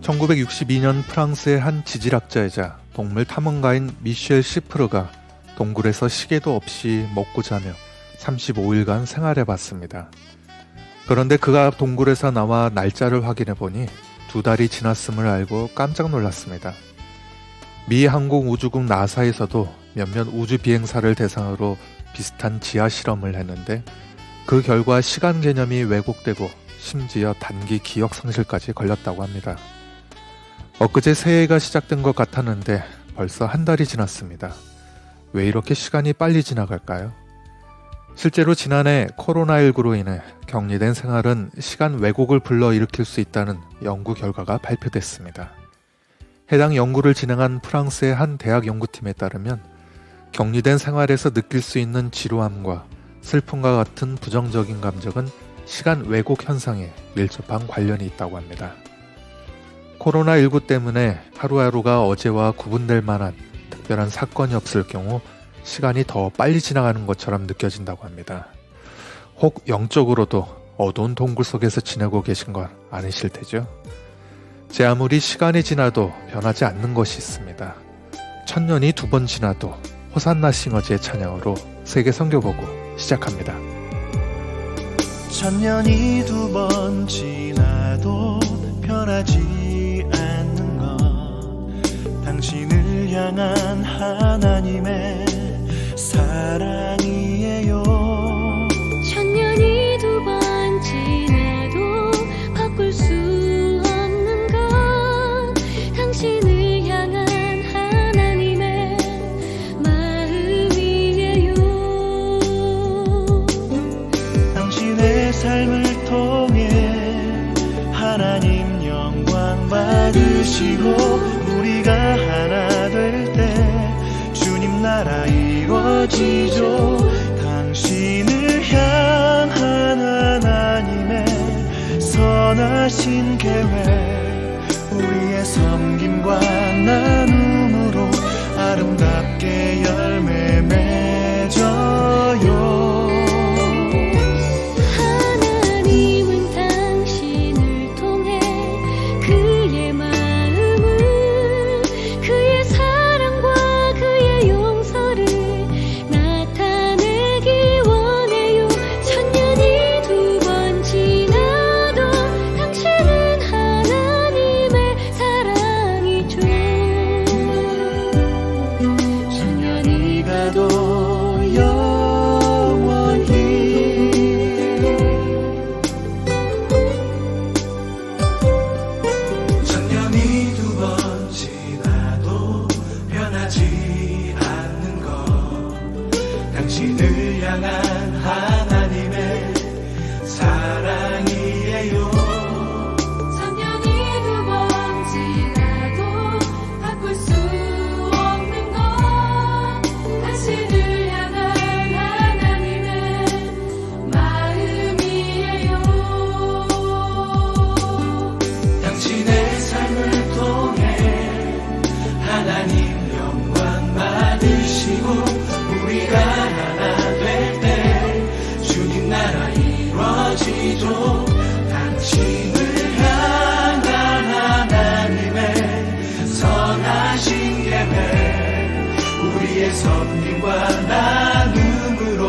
1962년 프랑스의 한 지질학자이자 동물 탐험가인 미셸 시프르가 동굴에서 시계도 없이 먹고 자며 35일간 생활해봤습니다. 그런데 그가 동굴에서 나와 날짜를 확인해보니 2달이 지났음을 알고 깜짝 놀랐습니다. 미 항공우주국 나사에서도 몇몇 우주비행사를 대상으로 비슷한 지하 실험을 했는데 그 결과 시간 개념이 왜곡되고 심지어 단기 기억 상실까지 걸렸다고 합니다. 엊그제 새해가 시작된 것 같았는데 벌써 한 달이 지났습니다. 왜 이렇게 시간이 빨리 지나갈까요? 실제로 지난해 코로나19로 인해 격리된 생활은 시간 왜곡을 불러일으킬 수 있다는 연구 결과가 발표됐습니다. 해당 연구를 진행한 프랑스의 한 대학 연구팀에 따르면 격리된 생활에서 느낄 수 있는 지루함과 슬픔과 같은 부정적인 감정은 시간 왜곡 현상에 밀접한 관련이 있다고 합니다. 코로나19 때문에 하루하루가 어제와 구분될 만한 특별한 사건이 없을 경우 시간이 더 빨리 지나가는 것처럼 느껴진다고 합니다. 혹 영적으로도 어두운 동굴 속에서 지내고 계신 건 아니실 테죠? 제 아무리 시간이 지나도 변하지 않는 것이 있습니다. 1000년이 2번 지나도 호산나 싱어즈의 찬양으로 세계 선교보고 시작합니다. 1000년이 2번 지나도 변하지 않는 것, 당신을 향한 하나님의 사랑이에요. 1000년이 2번 지나도 바꿀 수 없는 것, 당신을 향한 하나님의 마음이에요. 당신의 삶을 통해 하나님 영광 받으시고 우리가 하나 될 때 주님 나라 이루어지죠. 당신을 향한 하나님의 선하신 계획, 우리의 섬김과 나눔으로 아름답게 열매 맺어요. 하나님은 당신을 통해 그의 마음을, 그의 사랑과 그의 용서를 나타내기 원해요. 1000년이 2번 지나도 당신은 하나님의 사랑이죠. 1000년이 가도 영원히 1000년이 2번 지나도 변하지 않는 것, 당신을 향한 하나님의 사랑이에요. 1000년이 2번 지나도 바꿀 수 없는 것, 당신을 향한 하나님의 마음이에요. 당신의 삶을 통해 하나님 영광 받으시고 우리가 하나 될 때 주님 나라 이루어지죠. 당신을 향한 하나님의 선하신 계획, 우리의 섬김과 나눔으로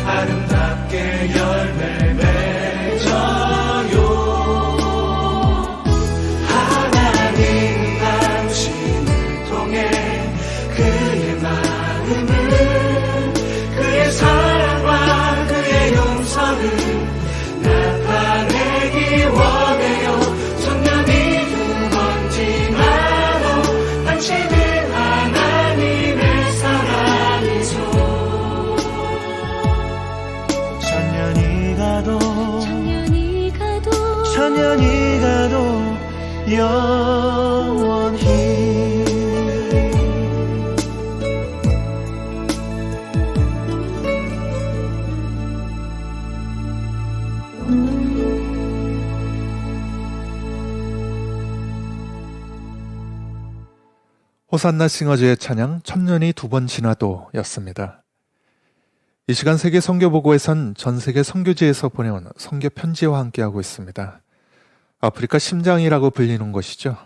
아름답게 열매 맺어요. 하나님은 당신을 통해 그의 마음을, 그의 사랑과 그의 용서를 나타내기 원해요. 1000년이 2번 지나도 당신은 하나님의 사랑이죠. 1000년이 가도 1000년이 가도 1000년이 가도 영원히 호산나 싱어즈의 찬양 1000년이 2번 지나도 였습니다. 이 시간 세계 선교보고에선 전 세계 선교지에서 보내온 선교 편지와 함께하고 있습니다. 아프리카 심장이라고 불리는 것이죠.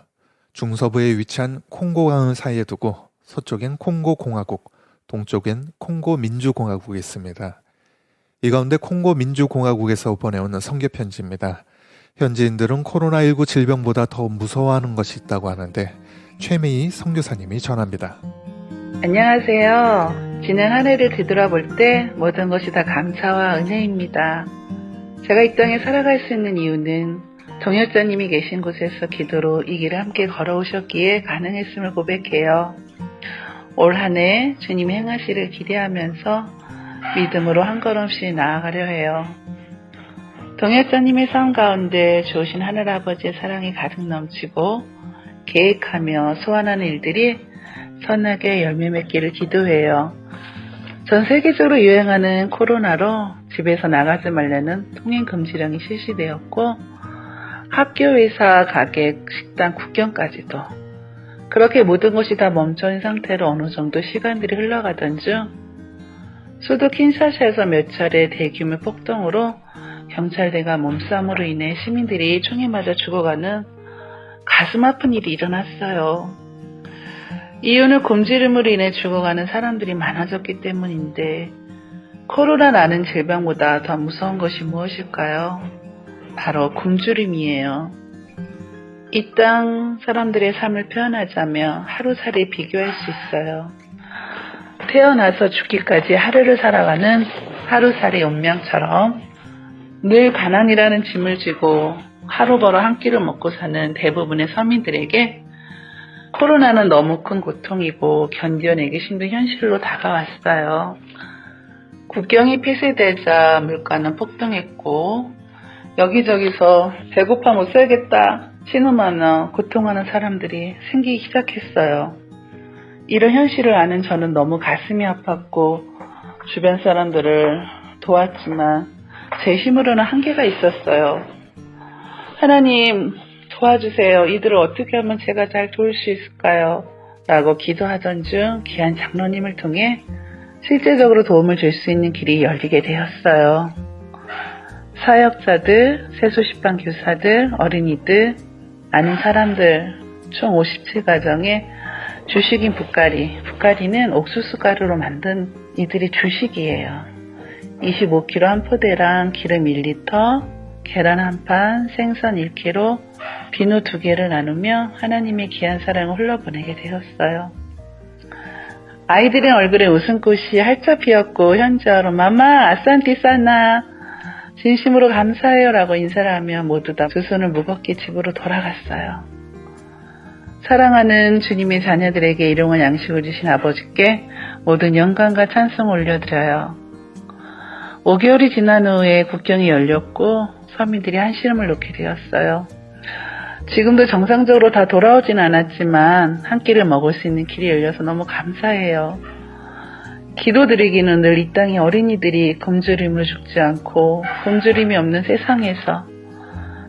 중서부에 위치한 콩고강을 사이에 두고 서쪽엔 콩고 공화국, 동쪽엔 콩고 민주공화국이 있습니다. 이 가운데 콩고 민주공화국에서 보내오는 선교 편지입니다. 현지인들은 코로나19 질병보다 더 무서워하는 것이 있다고 하는데 최미희 선교사님이 전합니다. 안녕하세요. 지난 한 해를 뒤돌아볼 때 모든 것이 다 감사와 은혜입니다. 제가 이 땅에 살아갈 수 있는 이유는 동역자님이 계신 곳에서 기도로 이 길을 함께 걸어오셨기에 가능했음을 고백해요. 올 한 해 주님이 행하시를 기대하면서 믿음으로 한 걸음씩 나아가려 해요. 동역자님의 삶 가운데 좋으신 하늘아버지의 사랑이 가득 넘치고 계획하며 소원하는 일들이 선하게 열매 맺기를 기도해요. 전 세계적으로 유행하는 코로나로 집에서 나가지 말라는 통행 금지령이 실시되었고 학교, 회사, 가게, 식당, 국경까지도 그렇게 모든 것이 다 멈춰있는 상태로 어느 정도 시간들이 흘러가던 중 수도 킨샤사에서 몇 차례 대규모 폭동으로 경찰대가 몸싸움으로 인해 시민들이 총에 맞아 죽어가는 가슴 아픈 일이 일어났어요. 이유는 굶주림으로 인해 죽어가는 사람들이 많아졌기 때문인데 코로나라는 질병보다 더 무서운 것이 무엇일까요? 바로 굶주림이에요. 이 땅 사람들의 삶을 표현하자면 하루살이 비교할 수 있어요. 태어나서 죽기까지 하루를 살아가는 하루살이 운명처럼 늘 가난이라는 짐을 지고 하루 벌어 한 끼를 먹고 사는 대부분의 서민들에게 코로나는 너무 큰 고통이고 견뎌내기 힘든 현실로 다가왔어요. 국경이 폐쇄되자 물가는 폭등했고 여기저기서 배고파 못 살겠다 신음하며 고통하는 사람들이 생기기 시작했어요. 이런 현실을 아는 저는 너무 가슴이 아팠고 주변 사람들을 도왔지만 제 힘으로는 한계가 있었어요. 하나님 도와주세요. 이들을 어떻게 하면 제가 잘 도울 수 있을까요? 라고 기도하던 중 귀한 장로님을 통해 실제적으로 도움을 줄 수 있는 길이 열리게 되었어요. 사역자들, 세수시방 교사들, 어린이들, 아는 사람들 총 57가정에 주식인 붓가리. 붓가리는 옥수수 가루로 만든 이들이 주식이에요. 25kg 한 포대랑 기름 1리터, 계란 한 판, 생선 1kg, 비누 2개를 나누며 하나님의 귀한 사랑을 흘러보내게 되었어요. 아이들의 얼굴에 웃음꽃이 활짝 피었고 현지어로 마마 아산티 사나 진심으로 감사해요 라고 인사를 하며 모두 다 두 손을 무겁게 집으로 돌아갔어요. 사랑하는 주님의 자녀들에게 일용할 양식을 주신 아버지께 모든 영광과 찬송을 올려드려요. 5개월이 지난 후에 국경이 열렸고 서민들이 한시름을 놓게 되었어요. 지금도 정상적으로 다 돌아오진 않았지만 한 끼를 먹을 수 있는 길이 열려서 너무 감사해요. 기도드리기는 늘 이 땅의 어린이들이 굶주림으로 죽지 않고 굶주림이 없는 세상에서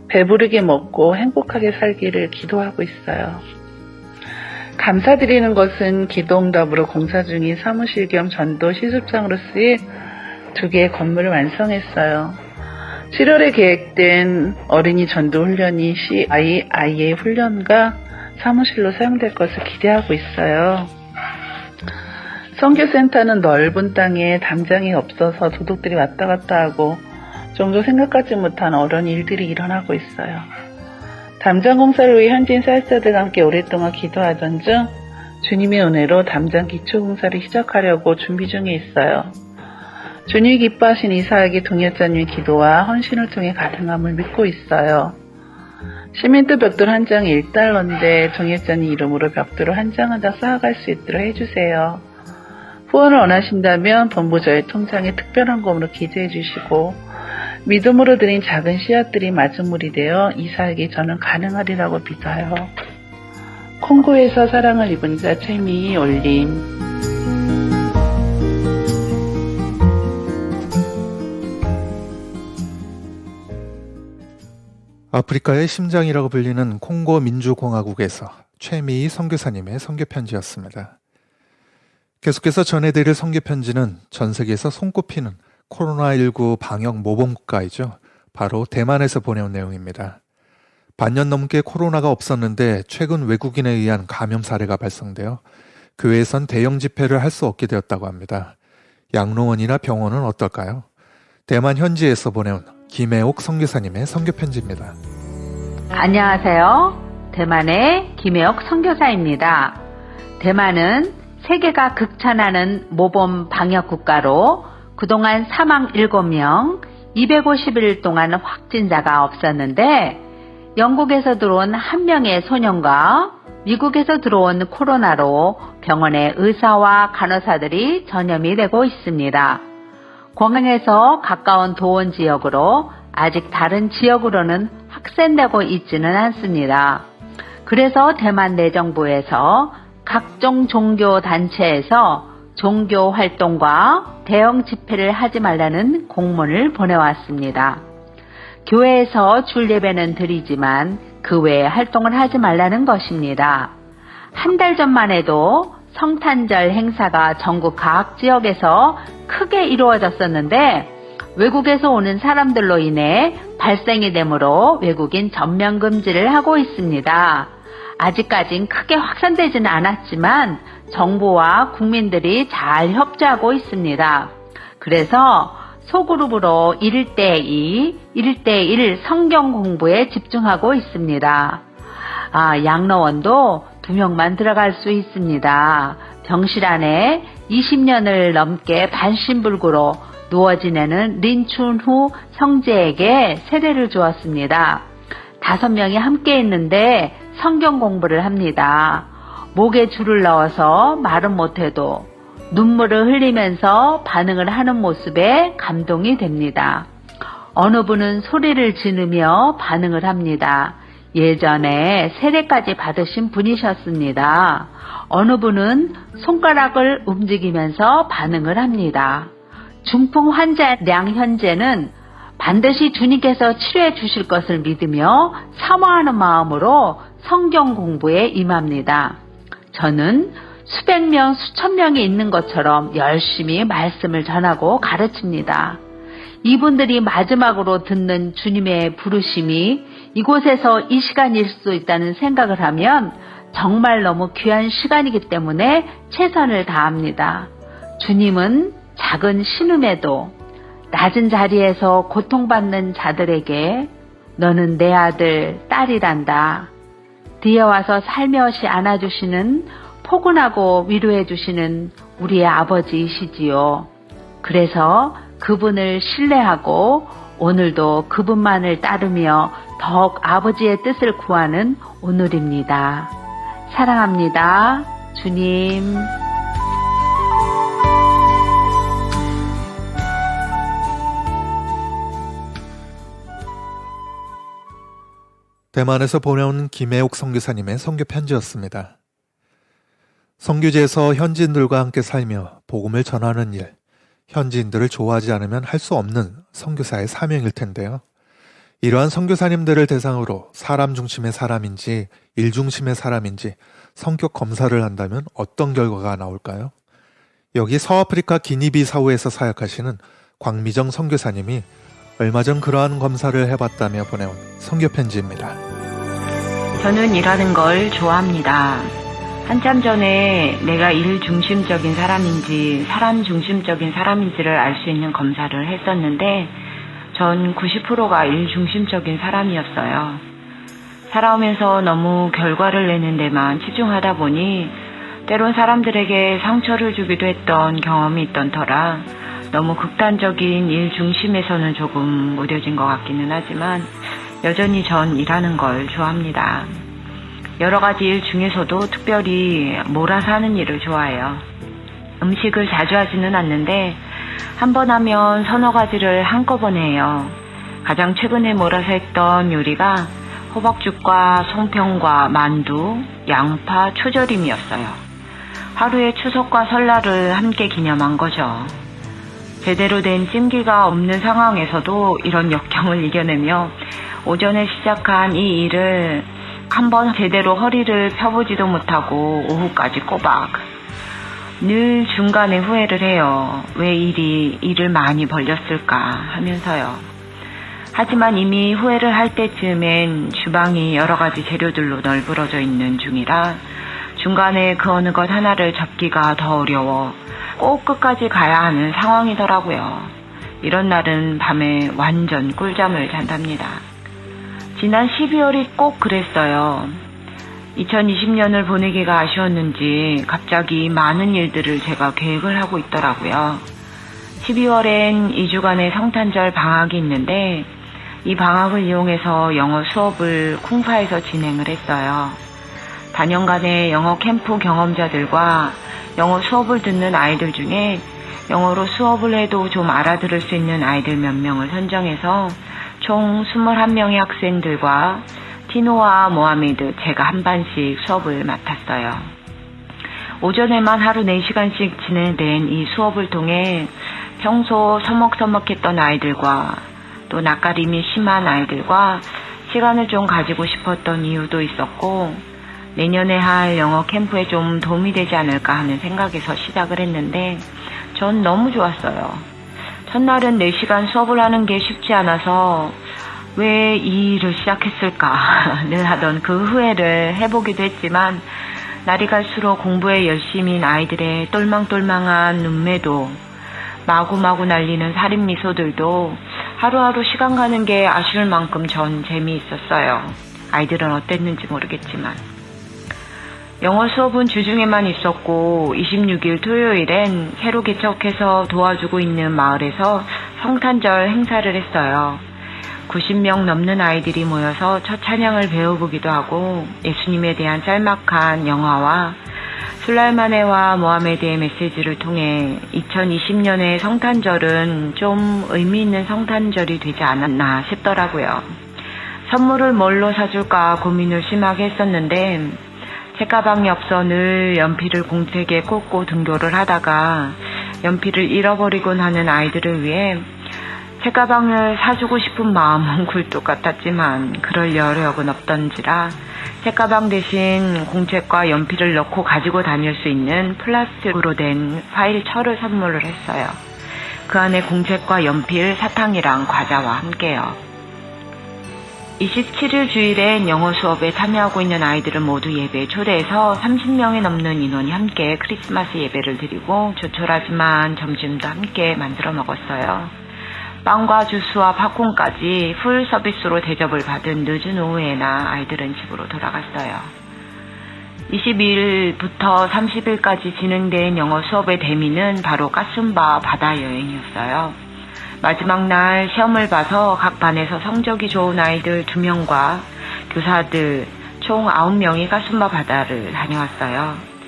배부르게 먹고 행복하게 살기를 기도하고 있어요. 감사드리는 것은 기도응답으로 공사 중인 사무실 겸 전도 시술장으로 쓰일 2개의 건물을 완성했어요. 7월에 계획된 어린이 전도 훈련이 CIA 훈련과 사무실로 사용될 것을 기대하고 있어요. 선교센터는 넓은 땅에 담장이 없어서 도둑들이 왔다 갔다 하고 종종 생각하지 못한 어려운 일들이 일어나고 있어요. 담장 공사를 위해 현지인 사역자들과 함께 오랫동안 기도하던 중 주님의 은혜로 담장 기초 공사를 시작하려고 준비 중에 있어요. 주님이 기뻐하신 이 사역이 동역자님의 기도와 헌신을 통해 가능함을 믿고 있어요. 시멘트 벽돌 한 장이 1달러인데 동역자님 이름으로 벽돌을 한 장 한 장 쌓아갈 수 있도록 해주세요. 후원을 원하신다면 본부저의 통장에 특별한 금으로 기재해 주시고 믿음으로 드린 작은 씨앗들이 마중물이 되어 이 사역이 저는 가능하리라고 믿어요. 콩고에서 사랑을 입은 자 최미희 올림. 아프리카의 심장이라고 불리는 콩고 민주공화국에서 최미희 선교사님의 선교편지였습니다. 계속해서 전해드릴 선교편지는 전 세계에서 손꼽히는 코로나19 방역 모범국가이죠. 바로 대만에서 보내온 내용입니다. 반년 넘게 코로나가 없었는데 최근 외국인에 의한 감염 사례가 발생되어 교회에선 대형 집회를 할 수 없게 되었다고 합니다. 양로원이나 병원은 어떨까요? 대만 현지에서 보내온 김혜옥 선교사님의 선교 편지입니다. 안녕하세요. 대만의 김혜옥 선교사입니다. 대만은 세계가 극찬하는 모범 방역 국가로 그동안 사망 7명, 250일 동안 확진자가 없었는데 영국에서 들어온 1명의 소년과 미국에서 들어온 코로나로 병원의 의사와 간호사들이 전염이 되고 있습니다. 공항에서 가까운 도원 지역으로 아직 다른 지역으로는 확산되고 있지는 않습니다. 그래서 대만 내정부에서 각종 종교 단체에서 종교 활동과 대형 집회를 하지 말라는 공문을 보내왔습니다. 교회에서 줄 예배는 드리지만 그 외에 활동을 하지 말라는 것입니다. 한 달 전만 해도 성탄절 행사가 전국 각 지역에서 크게 이루어졌었는데 외국에서 오는 사람들로 인해 발생이 되므로 외국인 전면 금지를 하고 있습니다. 아직까진 크게 확산되지는 않았지만 정부와 국민들이 잘 협조하고 있습니다. 그래서 소그룹으로 1대2, 1대1 성경 공부에 집중하고 있습니다. 양로원도 2명만 들어갈 수 있습니다. 병실 안에 20년을 넘게 반신불구로 누워 지내는 린춘후 성제에게 세례를 주었습니다. 5명이 함께 있는데 성경 공부를 합니다. 목에 줄을 넣어서 말은 못해도 눈물을 흘리면서 반응을 하는 모습에 감동이 됩니다. 어느 분은 소리를 지르며 반응을 합니다. 예전에 세례까지 받으신 분이셨습니다. 어느 분은 손가락을 움직이면서 반응을 합니다. 중풍 환자 량현재는 반드시 주님께서 치료해 주실 것을 믿으며 사모하는 마음으로 성경 공부에 임합니다. 저는 수백 명, 수천 명이 있는 것처럼 열심히 말씀을 전하고 가르칩니다. 이분들이 마지막으로 듣는 주님의 부르심이 이곳에서 이 시간일 수 있다는 생각을 하면 정말 너무 귀한 시간이기 때문에 최선을 다합니다. 주님은 작은 신음에도 낮은 자리에서 고통받는 자들에게 너는 내 아들, 딸이란다. 뒤에 와서 살며시 안아주시는 포근하고 위로해주시는 우리의 아버지이시지요. 그래서 그분을 신뢰하고 오늘도 그분만을 따르며 더욱 아버지의 뜻을 구하는 오늘입니다. 사랑합니다. 주님. 대만에서 보내온 김혜옥 선교사님의 선교 편지였습니다. 선교지에서 현지인들과 함께 살며 복음을 전하는 일, 현지인들을 좋아하지 않으면 할 수 없는 선교사의 사명일 텐데요. 이러한 선교사님들을 대상으로 사람 중심의 사람인지 일 중심의 사람인지 성격 검사를 한다면 어떤 결과가 나올까요? 여기 서아프리카 기니비사우에서 사역하시는 광미정 선교사님이 얼마 전 그러한 검사를 해봤다며 보내온 선교 편지입니다. 저는 일하는 걸 좋아합니다. 한참 전에 내가 일 중심적인 사람인지 사람 중심적인 사람인지를 알 수 있는 검사를 했었는데 전 90%가 일 중심적인 사람이었어요. 살아오면서 너무 결과를 내는 데만 치중하다 보니 때론 사람들에게 상처를 주기도 했던 경험이 있던 터라 너무 극단적인 일 중심에서는 조금 무뎌진 것 같기는 하지만 여전히 전 일하는 걸 좋아합니다. 여러 가지 일 중에서도 특별히 몰아서 하는 일을 좋아해요. 음식을 자주 하지는 않는데 한 번 하면 서너 가지를 한꺼번에 해요. 가장 최근에 몰아서 했던 요리가 호박죽과 송편과 만두, 양파, 초절임이었어요. 하루에 추석과 설날을 함께 기념한 거죠. 제대로 된 찜기가 없는 상황에서도 이런 역경을 이겨내며 오전에 시작한 이 일을 한번 제대로 허리를 펴보지도 못하고 오후까지 꼬박. 늘 중간에 후회를 해요. 왜 일을 많이 벌렸을까 하면서요. 하지만 이미 후회를 할 때쯤엔 주방이 여러 가지 재료들로 널브러져 있는 중이라 중간에 그 어느 것 하나를 잡기가 더 어려워 꼭 끝까지 가야 하는 상황이더라고요. 이런 날은 밤에 완전 꿀잠을 잔답니다. 지난 12월이 꼭 그랬어요. 2020년을 보내기가 아쉬웠는지 갑자기 많은 일들을 제가 계획을 하고 있더라고요. 12월엔 2주간의 성탄절 방학이 있는데 이 방학을 이용해서 영어 수업을 쿵파에서 진행을 했어요. 단연간의 영어 캠프 경험자들과 영어 수업을 듣는 아이들 중에 영어로 수업을 해도 좀 알아들을 수 있는 아이들 몇 명을 선정해서 총 21명의 학생들과 티노와 모하메드 제가 한 반씩 수업을 맡았어요. 오전에만 하루 4시간씩 진행된 이 수업을 통해 평소 서먹서먹했던 아이들과 또 낯가림이 심한 아이들과 시간을 좀 가지고 싶었던 이유도 있었고 내년에 할 영어 캠프에 좀 도움이 되지 않을까 하는 생각에서 시작을 했는데 전 너무 좋았어요. 첫날은 4시간 수업을 하는 게 쉽지 않아서 왜 이 일을 시작했을까를 하던 그 후회를 해보기도 했지만 날이 갈수록 공부에 열심인 아이들의 똘망똘망한 눈매도 마구마구 날리는 살인 미소들도 하루하루 시간 가는 게 아쉬울 만큼 전 재미있었어요. 아이들은 어땠는지 모르겠지만. 영어 수업은 주중에만 있었고 26일 토요일엔 새로 개척해서 도와주고 있는 마을에서 성탄절 행사를 했어요. 90명 넘는 아이들이 모여서 첫 찬양을 배워보기도 하고 예수님에 대한 짤막한 영화와 술랄마네와 모하메드의 메시지를 통해 2020년의 성탄절은 좀 의미 있는 성탄절이 되지 않았나 싶더라고요. 선물을 뭘로 사줄까 고민을 심하게 했었는데 책가방이 없어 늘 연필을 공책에 꽂고 등교를 하다가 연필을 잃어버리곤 하는 아이들을 위해 책가방을 사주고 싶은 마음은 굴뚝 같았지만 그럴 여력은 없던지라 책가방 대신 공책과 연필을 넣고 가지고 다닐 수 있는 플라스틱으로 된 파일철을 선물을 했어요. 그 안에 공책과 연필, 사탕이랑 과자와 함께요. 27일 주일엔 영어 수업에 참여하고 있는 아이들을 모두 예배에 초대해서 30명이 넘는 인원이 함께 크리스마스 예배를 드리고 조촐하지만 점심도 함께 만들어 먹었어요. 빵과 주스와 팝콘까지 풀 서비스로 대접을 받은 늦은 오후에나 아이들은 집으로 돌아갔어요. 22일부터 30일까지 진행된 영어 수업의 대미는 바로 까순바 바다 여행이었어요. 마지막 날 시험을 봐서 각 반에서 성적이 좋은 아이들 2명과 교사들 총 9명이 까순바 바다를 다녀왔어요.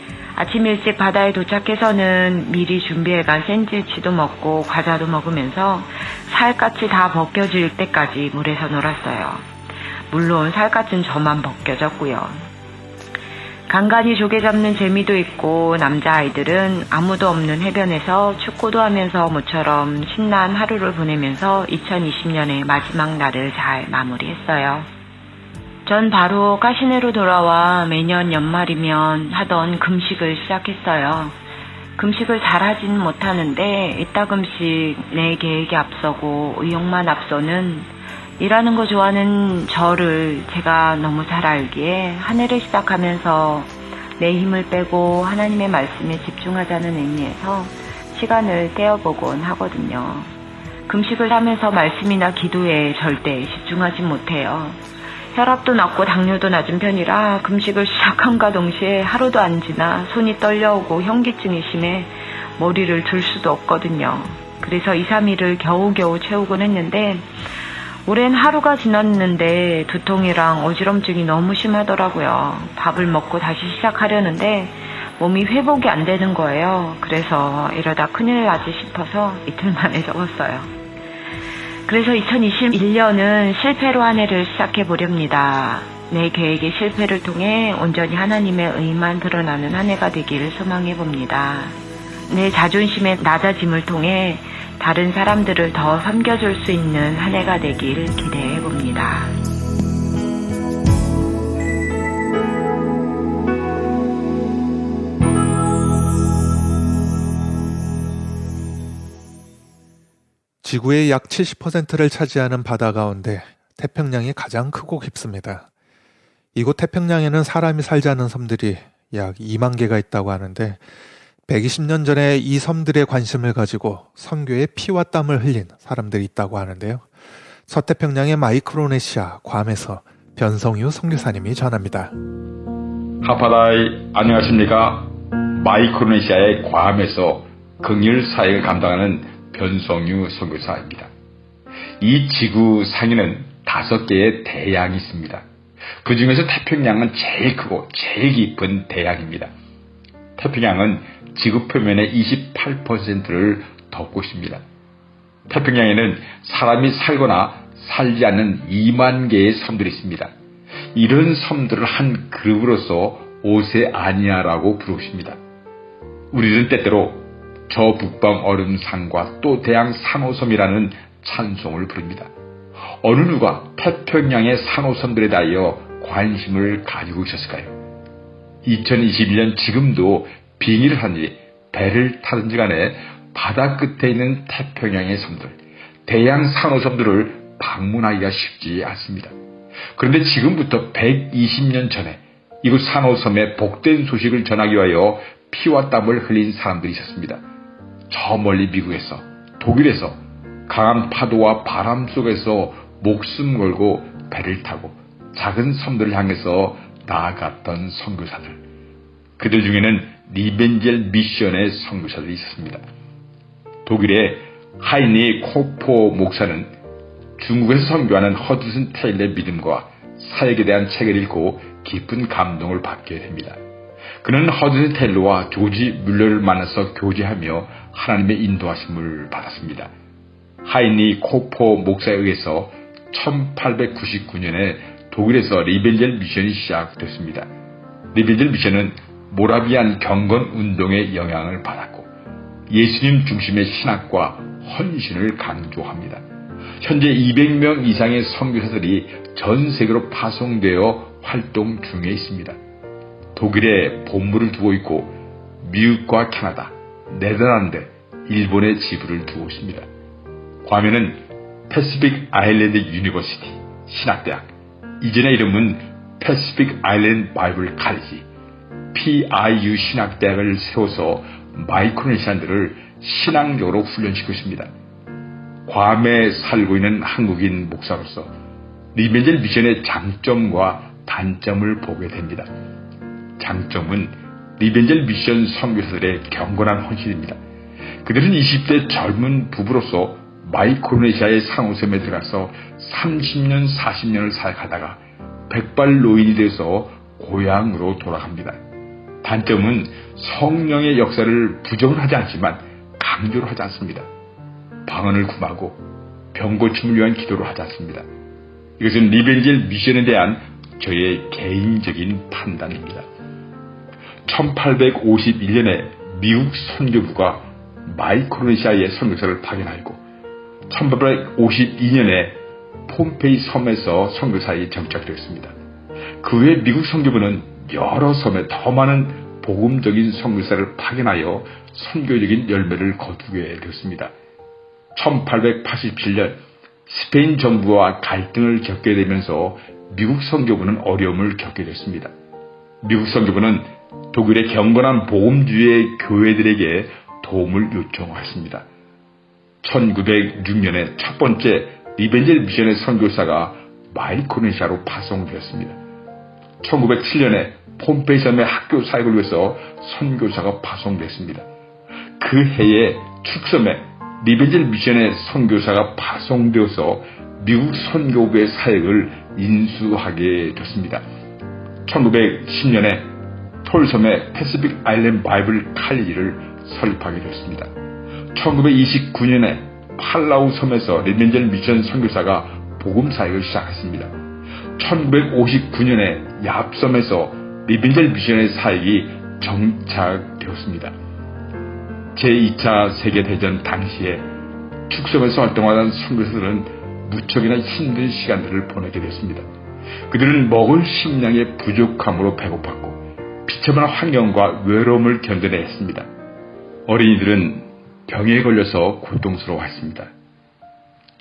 아침 일찍 바다에 도착해서는 미리 준비해간 샌드위치도 먹고 과자도 먹으면서 살갗이 다 벗겨질 때까지 물에서 놀았어요. 물론 살갗은 저만 벗겨졌고요. 간간히 조개 잡는 재미도 있고 남자아이들은 아무도 없는 해변에서 축구도 하면서 모처럼 신난 하루를 보내면서 2020년의 마지막 날을 잘 마무리했어요. 전 바로 까시네로 돌아와 매년 연말이면 하던 금식을 시작했어요. 금식을 잘하진 못하는데 이따금씩 내 계획에 앞서고 의욕만 앞서는 일하는 거 좋아하는 저를 제가 너무 잘 알기에 한 해를 시작하면서 내 힘을 빼고 하나님의 말씀에 집중하자는 의미에서 시간을 떼어보곤 하거든요. 금식을 하면서 말씀이나 기도에 절대 집중하지 못해요. 혈압도 낮고 당뇨도 낮은 편이라 금식을 시작함과 동시에 하루도 안 지나 손이 떨려오고 현기증이 심해 머리를 들 수도 없거든요. 그래서 2, 3일을 겨우겨우 채우곤 했는데 올해는 하루가 지났는데 두통이랑 어지럼증이 너무 심하더라고요. 밥을 먹고 다시 시작하려는데 몸이 회복이 안 되는 거예요. 그래서 이러다 큰일 나지 싶어서 이틀 만에 접었어요. 그래서 2021년은 실패로 한 해를 시작해 보렵니다. 내 계획의 실패를 통해 온전히 하나님의 의만 드러나는 한 해가 되기를 소망해 봅니다. 내 자존심의 낮아짐을 통해 다른 사람들을 더 섬겨줄 수 있는 한 해가 되길 기대해 봅니다. 지구의 약 70%를 차지하는 바다 가운데 태평양이 가장 크고 깊습니다. 이곳 태평양에는 사람이 살지 않는 섬들이 약 2만 개가 있다고 하는데 120년 전에 이 섬들의 관심을 가지고 선교에 피와 땀을 흘린 사람들이 있다고 하는데요. 서태평양의 마이크로네시아 괌에서 변성유 선교사님이 전합니다. 하파다이 안녕하십니까? 마이크로네시아의 괌에서 긍휼 사역을 감당하는 변성유 선교사입니다. 이 지구 상에는 5개의 대양이 있습니다. 그 중에서 태평양은 제일 크고 제일 깊은 대양입니다. 태평양은 지구 표면의 28%를 덮고 있습니다. 태평양에는 사람이 살거나 살지 않는 2만 개의 섬들이 있습니다. 이런 섬들을 한 그룹으로서 오세아니아라고 부르십니다. 우리는 때때로 저 북방 얼음산과 또 대양 산호섬이라는 찬송을 부릅니다. 어느 누가 태평양의 산호섬들에 대하여 관심을 가지고 있었을까요? 2021년 지금도 빙의를 하니 배를 타든지 간에 바다 끝에 있는 태평양의 섬들, 대양 산호섬들을 방문하기가 쉽지 않습니다. 그런데 지금부터 120년 전에 이곳 산호섬의 복된 소식을 전하기 위하여 피와 땀을 흘린 사람들이 있었습니다. 저 멀리 미국에서, 독일에서 강한 파도와 바람 속에서 목숨 걸고 배를 타고 작은 섬들을 향해서 나아갔던 선교사들. 그들 중에는 리벤젤 미션의 선교사들이 있었습니다. 독일의 하이니 코포 목사는 중국에서 선교하는 허드슨 테일러의 믿음과 사역에 대한 책을 읽고 깊은 감동을 받게 됩니다. 그는 허드슨 테일러와 조지 뮬러를 만나서 교제하며 하나님의 인도하심을 받았습니다. 하이니 코포 목사에 의해서 1899년에 독일에서 리벤젤 미션이 시작됐습니다. 리벤젤 미션은 모라비안 경건 운동의 영향을 받았고 예수님 중심의 신학과 헌신을 강조합니다. 현재 200명 이상의 선교사들이 전 세계로 파송되어 활동 중에 있습니다. 독일에 본부를 두고 있고 미국과 캐나다, 네덜란드, 일본에 지부를 두고 있습니다. 괌에는 패시픽 아일랜드 유니버시티 신학대학, 이전의 이름은 패시픽 아일랜드 바이블 칼리지 PIU 신학대학을 세워서 마이크로네시안들을 신앙적으로 훈련시키고 있습니다. 괌에 살고 있는 한국인 목사로서 리벤젤 미션의 장점과 단점을 보게 됩니다. 장점은 리벤젤 미션 선교사들의 경건한 헌신입니다. 그들은 20대 젊은 부부로서 마이크로네시아의 상호섬에 들어가서 30년, 40년을 사역하다가 백발 노인이 되어서 고향으로 돌아갑니다. 단점은 성령의 역사를 부정을 하지 않지만 강조를 하지 않습니다. 방언을 구하고 병고침을 위한 기도를 하지 않습니다. 이것은 리벤젤 미션에 대한 저의 개인적인 판단입니다. 1851년에 미국 선교부가 마이크로네시아의 선교사를 파견하였고 1852년에 폼페이 섬에서 선교사에 정착되었습니다. 그 후에 미국 선교부는 여러 섬에 더 많은 복음적인 선교사를 파견하여 선교적인 열매를 거두게 되었습니다. 1887년 스페인 정부와 갈등을 겪게 되면서 미국 선교부는 어려움을 겪게 됐습니다. 미국 선교부는 독일의 경건한 복음주의 교회들에게 도움을 요청했습니다. 1906년에 첫 번째 리벤젤 미션의 선교사가 마이크로네시아로 파송되었습니다. 1907년에 폼페이 섬의 학교 사역을 위해서 선교사가 파송됐습니다. 그 해에 축섬에 리벤젤 미션의 선교사가 파송되어서 미국 선교부의 사역을 인수하게 됐습니다. 1910년에 톨섬의 패시픽 아일랜드 바이블 칼리지를 설립하게 됐습니다. 1929년에 팔라우 섬에서 리벤젤 미션 선교사가 복음 사역을 시작했습니다. 1959년에 얍섬에서 리벤젤 미션의 사역이 정착되었습니다. 제2차 세계대전 당시에 축섬에서 활동하던 선교사들은 무척이나 힘든 시간들을 보내게 됐습니다. 그들은 먹을 식량의 부족함으로 배고팠고 비참한 환경과 외로움을 견뎌내야 했습니다. 어린이들은 병에 걸려서 고통스러워했습니다.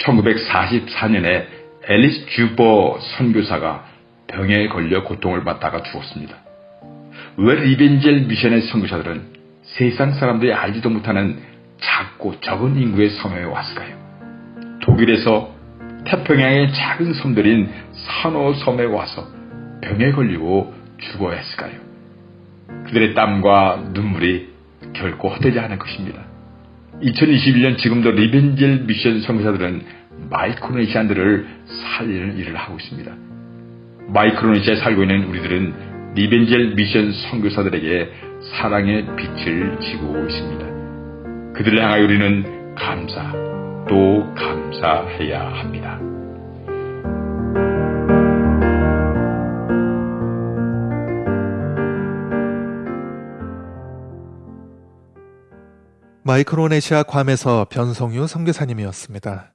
1944년에 앨리스 주버 선교사가 병에 걸려 고통을 받다가 죽었습니다. 왜 리벤젤 미션의 선교사들은 세상 사람들이 알지도 못하는 작고 적은 인구의 섬에 왔을까요? 독일에서 태평양의 작은 섬들인 산호 섬에 와서 병에 걸리고 죽어야 했을까요? 그들의 땀과 눈물이 결코 헛되지 않을 것입니다. 2021년 지금도 리벤젤 미션 선교사들은 마이크로네시안들을 살리는 일을 하고 있습니다. 마이크로네시아에 살고 있는 우리들은 리벤젤 미션 선교사들에게 사랑의 빛을 지고 있습니다. 그들을 향하여 우리는 감사 또 감사해야 합니다. 마이크로네시아 괌에서 변성유 선교사님이었습니다.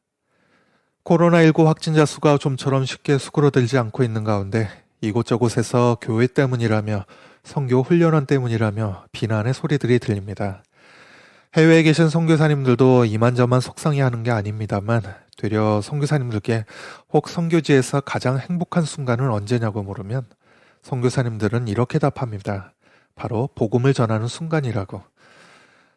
코로나19 확진자 수가 좀처럼 쉽게 수그러들지 않고 있는 가운데 이곳저곳에서 교회 때문이라며 선교 훈련원 때문이라며 비난의 소리들이 들립니다. 해외에 계신 선교사님들도 이만저만 속상해하는 게 아닙니다만 되려 선교사님들께 혹 선교지에서 가장 행복한 순간은 언제냐고 물으면 선교사님들은 이렇게 답합니다. 바로 복음을 전하는 순간이라고.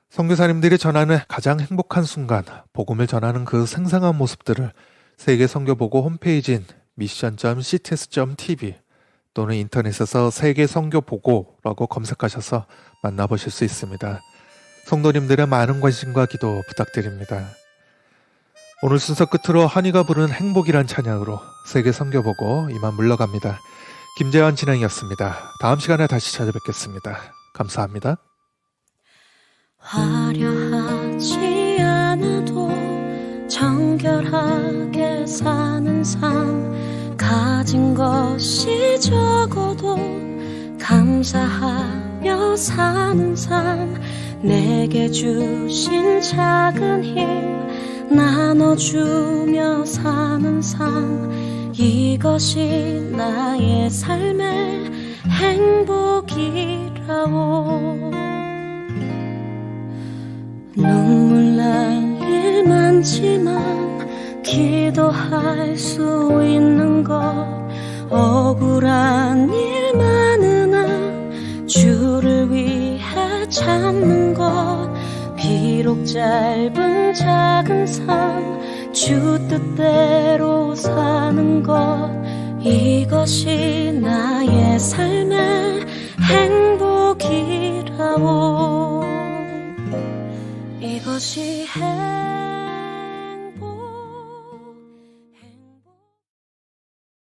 선교사님들이 전하는 가장 행복한 순간, 복음을 전하는 그 생생한 모습들을 세계 선교보고 홈페이지인 mission.cts.tv 또는 인터넷에서 세계 선교보고라고 검색하셔서 만나보실 수 있습니다. 성도님들의 많은 관심과 기도 부탁드립니다. 오늘 순서 끝으로 한이가 부른 행복이란 찬양으로 세계 선교보고 이만 물러갑니다. 김재환 진행이었습니다. 다음 시간에 다시 찾아뵙겠습니다. 감사합니다. 화려하지 않아도 정결하게 사는 삶, 가진 것이 적어도 감사하며 사는 삶, 내게 주신 작은 힘 나눠주며 사는 삶, 이것이 나의 삶의 행복이라오. 눈물 날 일 많지만 기도할 수 있는 것, 억울한 일 많으나 주를 위해 참는 것, 비록 짧은 작은 삶 주 뜻대로 사는 것, 이것이 나의 삶의 행복이라오. 이것이